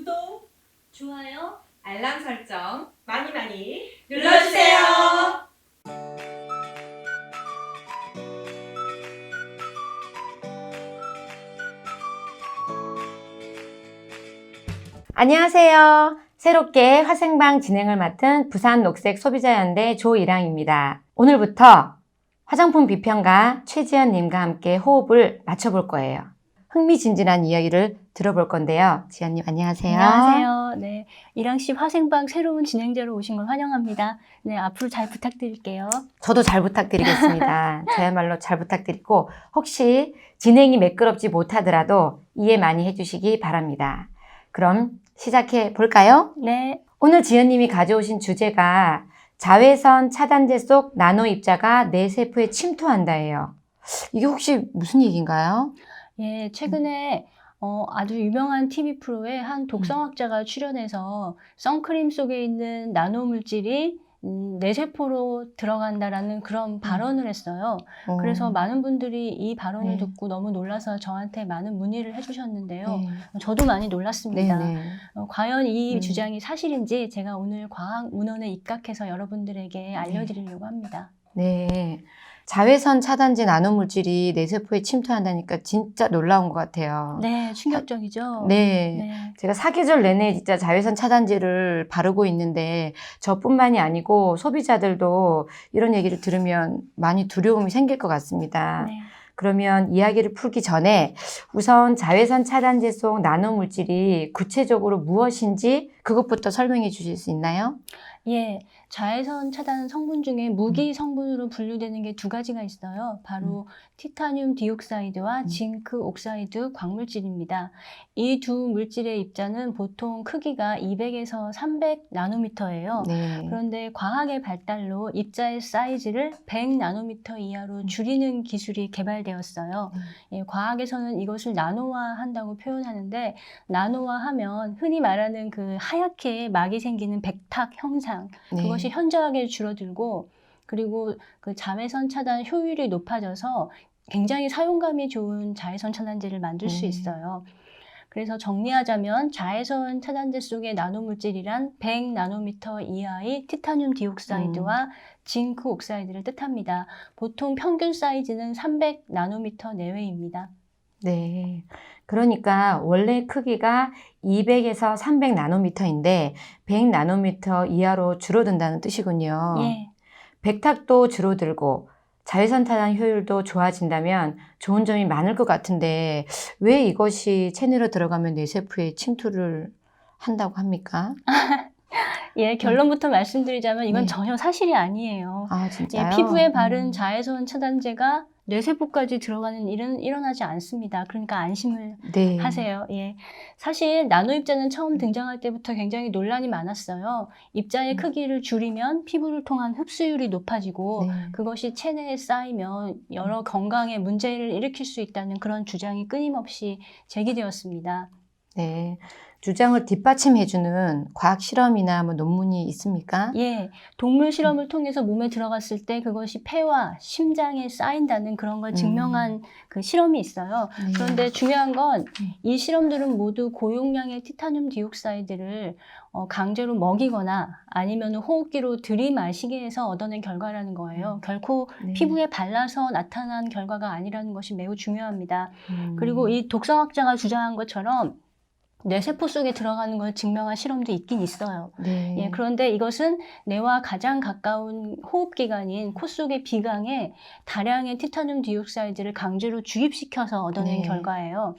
구독, 좋아요, 알람 설정 많이 많이 눌러주세요. 안녕하세요. 새롭게 화생방 진행을 맡은 부산 녹색 소비자연대 조이랑입니다. 오늘부터 화장품 비평가 최지연님과 함께 호흡을 맞춰볼 거예요. 흥미진진한 이야기를 들어볼 건데요. 지연님 안녕하세요. 안녕하세요. 네, 이랑씨 화생방 새로운 진행자로 오신 걸 환영합니다. 네, 앞으로 잘 부탁드릴게요. 저도 잘 부탁드리겠습니다. 저야말로 잘 부탁드리고 혹시 진행이 매끄럽지 못하더라도 이해 많이 해주시기 바랍니다. 그럼 시작해 볼까요? 네, 오늘 지연님이 가져오신 주제가 자외선 차단제 속 나노 입자가 내 세포에 침투한다예요. 이게 혹시 무슨 얘기인가요? 예, 최근에 아주 유명한 TV 프로에 한 독성학자가 출연해서 선크림 속에 있는 나노 물질이 내 세포로 들어간다라는 그런 발언을 했어요. 그래서 많은 분들이 이 발언을 네. 듣고 너무 놀라서 저한테 많은 문의를 해주셨는데요. 네. 저도 많이 놀랐습니다. 네네. 과연 이 음. 주장이 사실인지 제가 오늘 과학 문헌에 입각해서 여러분들에게 알려드리려고 합니다. 네. 자외선 차단제 나노 물질이 내 세포에 침투한다니까 진짜 놀라운 것 같아요. 네, 충격적이죠? 네. 네. 제가 사계절 내내 진짜 자외선 차단제를 바르고 있는데 저뿐만이 아니고 소비자들도 이런 얘기를 들으면 많이 두려움이 생길 것 같습니다. 네. 그러면 이야기를 풀기 전에 우선 자외선 차단제 속 나노 물질이 구체적으로 무엇인지 그것부터 설명해 주실 수 있나요? 예, 자외선 차단 성분 중에 무기 성분으로 분류되는 게 두 가지가 있어요. 바로 티타늄 디옥사이드와 징크 옥사이드 광물질입니다. 이 두 물질의 입자는 보통 크기가 200에서 300 나노미터예요. 네. 그런데 과학의 발달로 입자의 사이즈를 100 나노미터 이하로 줄이는 기술이 개발되었어요. 예, 과학에서는 이것을 나노화한다고 표현하는데 나노화하면 흔히 말하는 그 하얗게 막이 생기는 백탁 형상 네. 그것이 현저하게 줄어들고 그리고 그 자외선 차단 효율이 높아져서 굉장히 사용감이 좋은 자외선 차단제를 만들 수 있어요. 그래서 정리하자면 자외선 차단제 속의 나노물질이란 100 나노미터 이하의 티타늄 디옥사이드와 징크 옥사이드를 뜻합니다. 보통 평균 사이즈는 300 나노미터 내외입니다. 네. 그러니까 원래 크기가 200에서 300 나노미터인데 100 나노미터 이하로 줄어든다는 뜻이군요. 예. 백탁도 줄어들고 자외선 차단 효율도 좋아진다면 좋은 점이 많을 것 같은데 왜 이것이 체내로 들어가면 내 세포에 침투를 한다고 합니까? 예, 결론부터 말씀드리자면 이건 네. 전혀 사실이 아니에요. 아, 예, 진짜요? 피부에 바른 자외선 차단제가 뇌세포까지 들어가는 일은 일어나지 않습니다. 그러니까 안심을 네. 하세요. 예. 사실 나노 입자는 처음 등장할 때부터 굉장히 논란이 많았어요. 입자의 크기를 줄이면 피부를 통한 흡수율이 높아지고 네. 그것이 체내에 쌓이면 여러 건강에 문제를 일으킬 수 있다는 그런 주장이 끊임없이 제기되었습니다. 네. 주장을 뒷받침해주는 과학 실험이나 뭐 논문이 있습니까? 예, 동물 실험을 통해서 몸에 들어갔을 때 그것이 폐와 심장에 쌓인다는 그런 걸 증명한 그 실험이 있어요. 네. 그런데 중요한 건 이 실험들은 모두 고용량의 티타늄 디옥사이드를 강제로 먹이거나 아니면 호흡기로 들이마시게 해서 얻어낸 결과라는 거예요. 결코 네. 피부에 발라서 나타난 결과가 아니라는 것이 매우 중요합니다. 그리고 이 독성학자가 주장한 것처럼 뇌세포 속에 들어가는 걸 증명한 실험도 있긴 있어요. 네. 예, 그런데 이것은 뇌와 가장 가까운 호흡기관인 코 속의 비강에 다량의 티타늄 디옥사이드를 강제로 주입시켜서 얻어낸 네. 결과예요.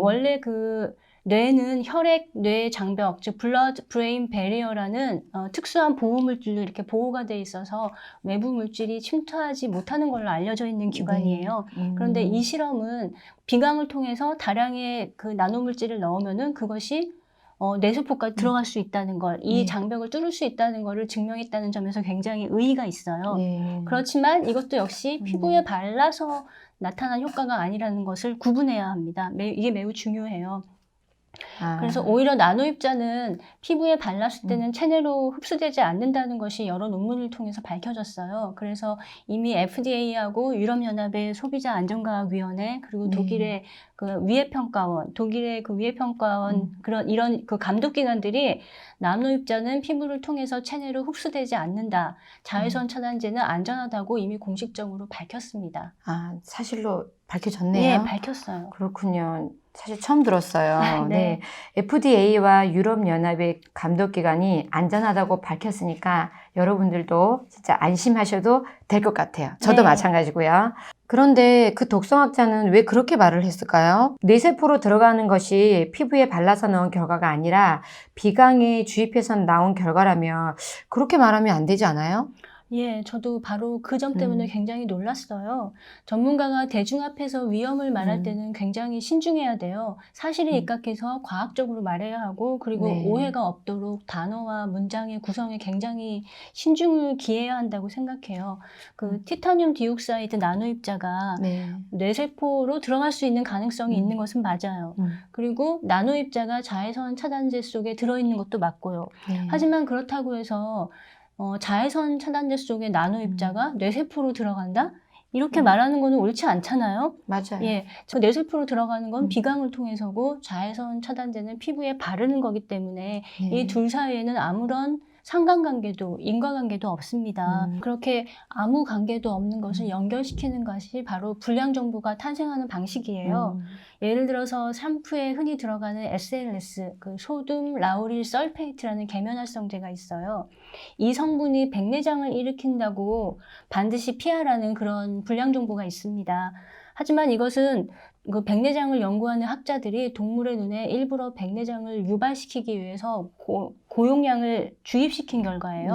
원래 그 뇌는 혈액, 뇌 장벽, 즉 블러드 브레인 베리어라는 특수한 보호 물질로 이렇게 보호가 돼 있어서 외부 물질이 침투하지 못하는 걸로 알려져 있는 기관이에요. 그런데 이 실험은 비강을 통해서 다량의 그 나노 물질을 넣으면은 그것이 뇌세포까지 들어갈 수 있다는 걸, 이 네. 장벽을 뚫을 수 있다는 것을 증명했다는 점에서 굉장히 의의가 있어요. 네. 그렇지만 이것도 역시 피부에 발라서 나타난 효과가 아니라는 것을 구분해야 합니다. 이게 매우 중요해요. 그래서 오히려 나노 입자는 피부에 발랐을 때는 체내로 흡수되지 않는다는 것이 여러 논문을 통해서 밝혀졌어요. 그래서 이미 FDA하고 유럽연합의 소비자 안전과학위원회 그리고 독일의 그 위해평가원, 이런 그 감독기관들이 나노 입자는 피부를 통해서 체내로 흡수되지 않는다. 자외선 차단제는 안전하다고 이미 공식적으로 밝혔습니다. 아, 사실로 밝혀졌네요. 네, 밝혔어요. 그렇군요. 사실 처음 들었어요. 네. FDA와 유럽연합의 감독기관이 안전하다고 밝혔으니까 여러분들도 진짜 안심하셔도 될 것 같아요. 저도 네. 마찬가지고요. 그런데 그 독성학자는 왜 그렇게 말을 했을까요? 뇌세포로 들어가는 것이 피부에 발라서 나온 결과가 아니라 비강에 주입해서 나온 결과라면 그렇게 말하면 안 되지 않아요? 예, 저도 바로 그 점 때문에 굉장히 놀랐어요. 전문가가 대중 앞에서 위험을 말할 때는 굉장히 신중해야 돼요. 사실에 입각해서 과학적으로 말해야 하고, 그리고 네. 오해가 없도록 단어와 문장의 구성에 굉장히 신중을 기해야 한다고 생각해요. 그 티타늄 디옥사이드 나노 입자가 네. 뇌세포로 들어갈 수 있는 가능성이 있는 것은 맞아요. 그리고 나노 입자가 자외선 차단제 속에 들어있는 것도 맞고요. 하지만 그렇다고 해서 자외선 차단제 속에 나노 입자가 뇌세포로 들어간다? 이렇게 말하는 거는 옳지 않잖아요. 맞아요. 예, 저 뇌세포로 들어가는 건 비강을 통해서고 자외선 차단제는 피부에 바르는 거기 때문에 이 둘 사이에는 아무런 상관관계도 인과관계도 없습니다. 그렇게 아무 관계도 없는 것을 연결시키는 것이 바로 불량 정보가 탄생하는 방식이에요. 예를 들어서 샴푸에 흔히 들어가는 SLS, 그 소듐 라우릴 설페이트라는 계면활성제가 있어요. 이 성분이 백내장을 일으킨다고 반드시 피하라는 그런 불량 정보가 있습니다. 하지만 이것은 그 백내장을 연구하는 학자들이 동물의 눈에 일부러 백내장을 유발시키기 위해서 고용량을 주입시킨 결과예요.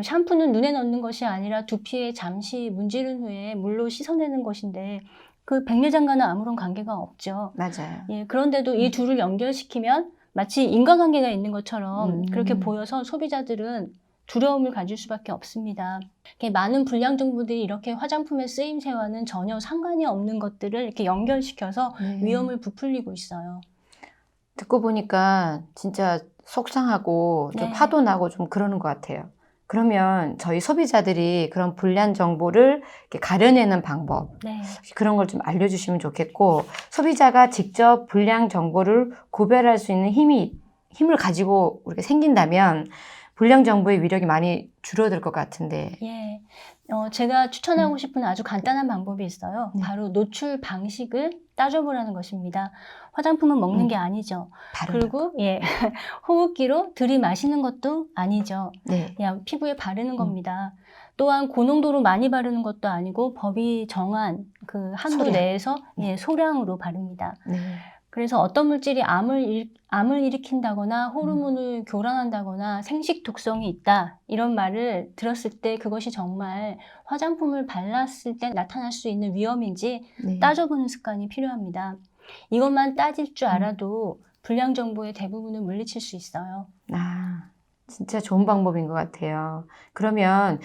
샴푸는 눈에 넣는 것이 아니라 두피에 잠시 문지른 후에 물로 씻어내는 것인데 그 백내장과는 아무런 관계가 없죠. 맞아요. 예, 그런데도 이 둘을 연결시키면 마치 인과관계가 있는 것처럼 그렇게 보여서 소비자들은 두려움을 가질 수밖에 없습니다. 많은 불량 정보들이 이렇게 화장품의 쓰임새와는 전혀 상관이 없는 것들을 이렇게 연결시켜서 위험을 부풀리고 있어요. 듣고 보니까 진짜 속상하고 좀 화도 나고 좀 그러는 것 같아요. 그러면 저희 소비자들이 그런 불량 정보를 이렇게 가려내는 방법, 그런 걸 좀 알려주시면 좋겠고, 소비자가 직접 불량 정보를 구별할 수 있는 힘을 가지고 우리가 생긴다면 불량 정보의 위력이 많이 줄어들 것 같은데. 예, 제가 추천하고 싶은 아주 간단한 방법이 있어요. 바로 노출 방식을 따져보라는 것입니다. 화장품은 먹는 게 아니죠. 그리고 호흡기로 들이마시는 것도 아니죠. 그냥 피부에 바르는 겁니다. 또한 고농도로 많이 바르는 것도 아니고 법이 정한 그 한도 내에서 소량으로 바릅니다. 그래서 어떤 물질이 암을 일으킨다거나 호르몬을 교란한다거나 생식 독성이 있다 이런 말을 들었을 때 그것이 정말 화장품을 발랐을 때 나타날 수 있는 위험인지 따져보는 습관이 필요합니다. 이것만 따질 줄 알아도 불량 정보의 대부분을 물리칠 수 있어요. 진짜 좋은 방법인 것 같아요. 그러면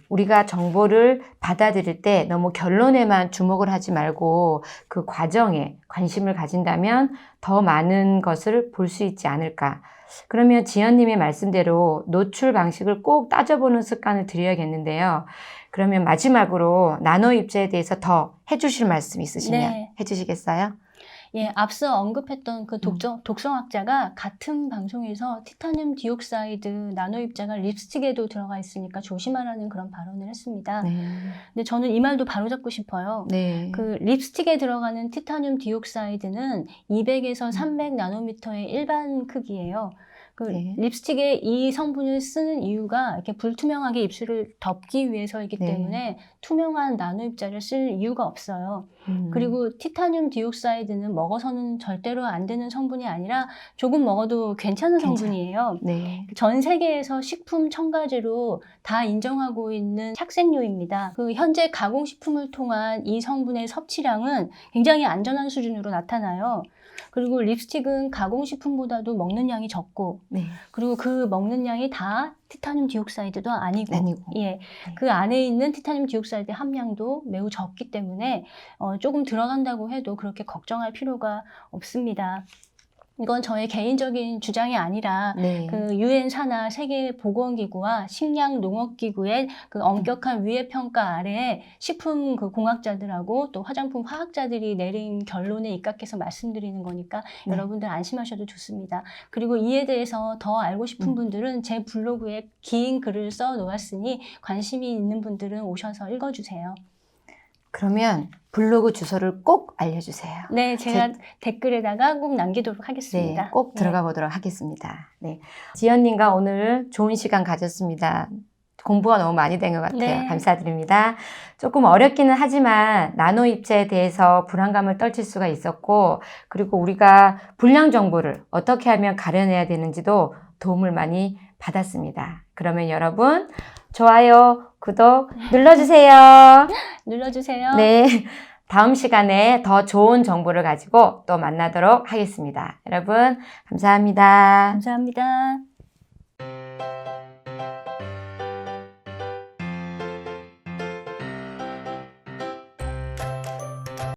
우리가 정보를 받아들일 때 너무 결론에만 주목을 하지 말고 그 과정에 관심을 가진다면 더 많은 것을 볼 수 있지 않을까. 그러면 지연님의 말씀대로 노출 방식을 꼭 따져보는 습관을 들여야겠는데요. 그러면 마지막으로 나노 입자에 대해서 더 해주실 말씀 있으시면 해주시겠어요? 예, 앞서 언급했던 그 독성학자가 같은 방송에서 티타늄 디옥사이드 나노 입자가 립스틱에도 들어가 있으니까 조심하라는 그런 발언을 했습니다. 근데 저는 이 말도 바로잡고 싶어요. 그 립스틱에 들어가는 티타늄 디옥사이드는 200에서 300 나노미터의 일반 크기예요. 그 립스틱에 이 성분을 쓰는 이유가 이렇게 불투명하게 입술을 덮기 위해서이기 때문에 투명한 나노 입자를 쓸 이유가 없어요. 그리고 티타늄 디옥사이드는 먹어서는 절대로 안 되는 성분이 아니라 조금 먹어도 괜찮은 성분이에요. 전 세계에서 식품 첨가제로 다 인정하고 있는 착색료입니다. 그 현재 가공식품을 통한 이 성분의 섭취량은 굉장히 안전한 수준으로 나타나요. 그리고 립스틱은 가공식품보다도 먹는 양이 적고 그리고 그 먹는 양이 다 티타늄 디옥사이드도 아니고. 그 안에 있는 티타늄 디옥사이드 함량도 매우 적기 때문에 조금 들어간다고 해도 그렇게 걱정할 필요가 없습니다. 이건 저의 개인적인 주장이 아니라 네. 그 유엔 산하 세계보건기구와 식량농업기구의 그 엄격한 위해 평가 아래에 식품 그 공학자들하고 또 화장품 화학자들이 내린 결론에 입각해서 말씀드리는 거니까 네. 여러분들 안심하셔도 좋습니다. 그리고 이에 대해서 더 알고 싶은 분들은 제 블로그에 긴 글을 써 놓았으니 관심이 있는 분들은 오셔서 읽어주세요. 그러면 블로그 주소를 꼭 알려주세요. 네, 제가 댓글에다가 꼭 남기도록 하겠습니다. 네, 꼭 들어가 보도록 하겠습니다. 네, 지연님과 오늘 좋은 시간 가졌습니다. 공부가 너무 많이 된 것 같아요. 네. 감사드립니다. 조금 어렵기는 하지만 나노 입자에 대해서 불안감을 떨칠 수가 있었고, 그리고 우리가 불량 정보를 어떻게 하면 가려내야 되는지도 도움을 많이 받았습니다. 그러면 여러분 좋아요, 구독 눌러주세요. 눌러주세요. 네, 다음 시간에 더 좋은 정보를 가지고 또 만나도록 하겠습니다. 여러분 감사합니다. 감사합니다.